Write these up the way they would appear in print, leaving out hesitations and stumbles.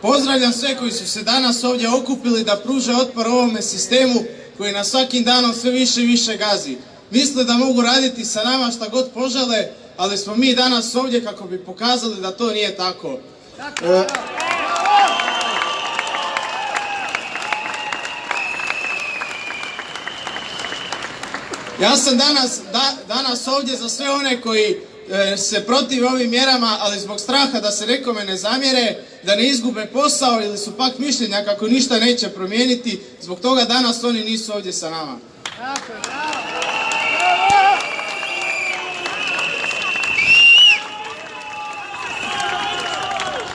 Pozdravljam sve koji su se danas ovdje okupili da pruže otpor ovome sistemu koji nas svakim danom sve više i više gazi. Misle da mogu raditi sa nama šta god požele, ali smo mi danas ovdje kako bi pokazali da to nije tako. Ja sam danas ovdje za sve one koji se protive ovim mjerama, ali zbog straha da se nekome ne zamjere, da ne izgube posao ili su pak mišljenja kako ništa neće promijeniti, zbog toga danas oni nisu ovdje sa nama.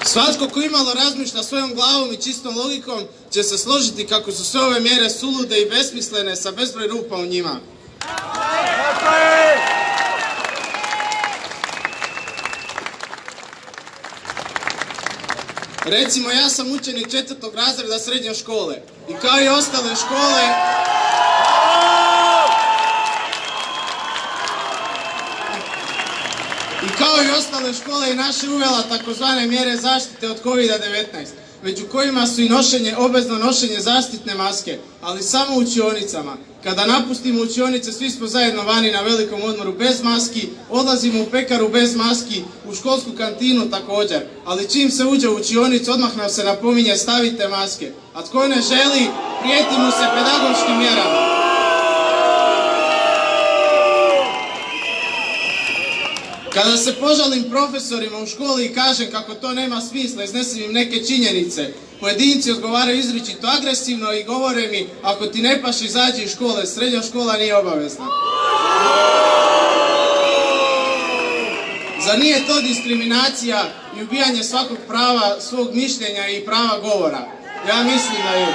Svatko ko imalo razmišlja svojom glavom i čistom logikom će se složiti kako su sve ove mjere sulude i besmislene sa bezbroj rupa u njima. Recimo, ja sam učenik 4. razreda srednje škole i kao i ostale škole i naša uvela takozvane mjere zaštite od COVID-19, među kojima su i obvezno nošenje zaštitne maske, ali samo u učionicama. Kada napustimo učionice, svi smo zajedno vani na velikom odmoru bez maski, odlazimo u pekaru bez maski, u školsku kantinu također, ali čim se uđe u učionicu, odmah nam se napominje stavite maske, a tko ne želi, prijeti mu se pedagoškim mjerama. Kada se požalim profesorima u školi i kažem kako to nema smisla, iznesem im neke činjenice, pojedinci odgovaraju izričito agresivno i govore mi, ako ti ne paše izađi iz škole, srednja škola nije obavezna. Zar nije to diskriminacija i ubijanje svakog prava, svog mišljenja i prava govora? Ja mislim da je.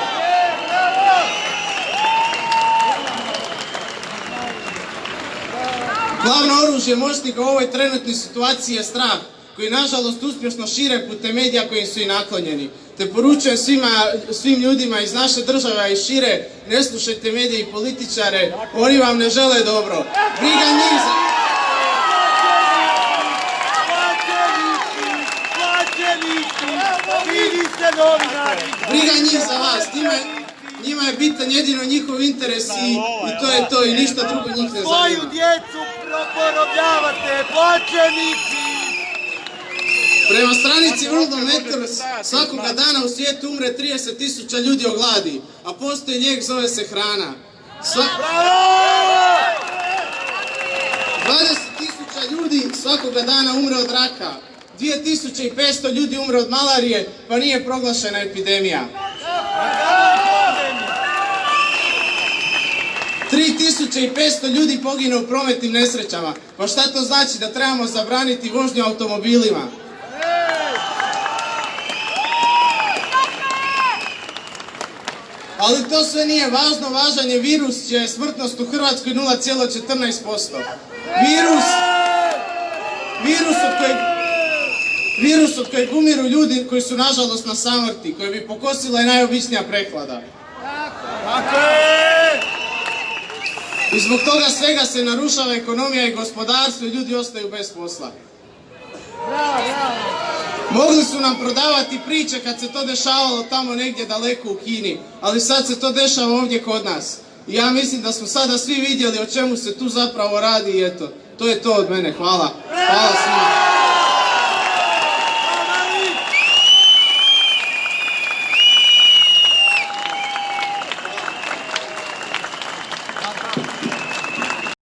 Glavno oružje moćnika u ovoj trenutnoj situaciji je strah, koji nažalost uspješno šire putem medija kojim su i naklonjeni. Te poručujem svim ljudima iz naše države i šire, ne slušajte medije i političare, oni vam ne žele dobro. Briga njih za vas, njima je bitan jedino njihov interes i to je to i ništa drugo njih ne zanima. Svoju djecu porobljavate, plaćenici! Prema stranici Worldometers svakoga dana u svijetu umre 30.000 ljudi od gladi, a postoji lijek, zove se hrana. 20.000 ljudi svakoga dana umre od raka, 2500 ljudi umre od malarije, pa nije proglašena epidemija. 3500 ljudi pogine u prometnim nesrećama, pa šta to znači, da trebamo zabraniti vožnju automobilima? Ali to sve nije važno, važan je virus, čija je smrtnost u Hrvatskoj 0,14%. Virus od kojeg umiru ljudi koji su nažalost na samrti, koji bi pokosila i najobičnija prehlada. I zbog toga svega se narušava ekonomija i gospodarstvo i ljudi ostaju bez posla. Mogli su nam prodavati priče kad se to dešavalo tamo negdje daleko u Kini, ali sad se to dešava ovdje kod nas. I ja mislim da smo sada svi vidjeli o čemu se tu zapravo radi i eto, to je to od mene. Hvala. Hvala svima.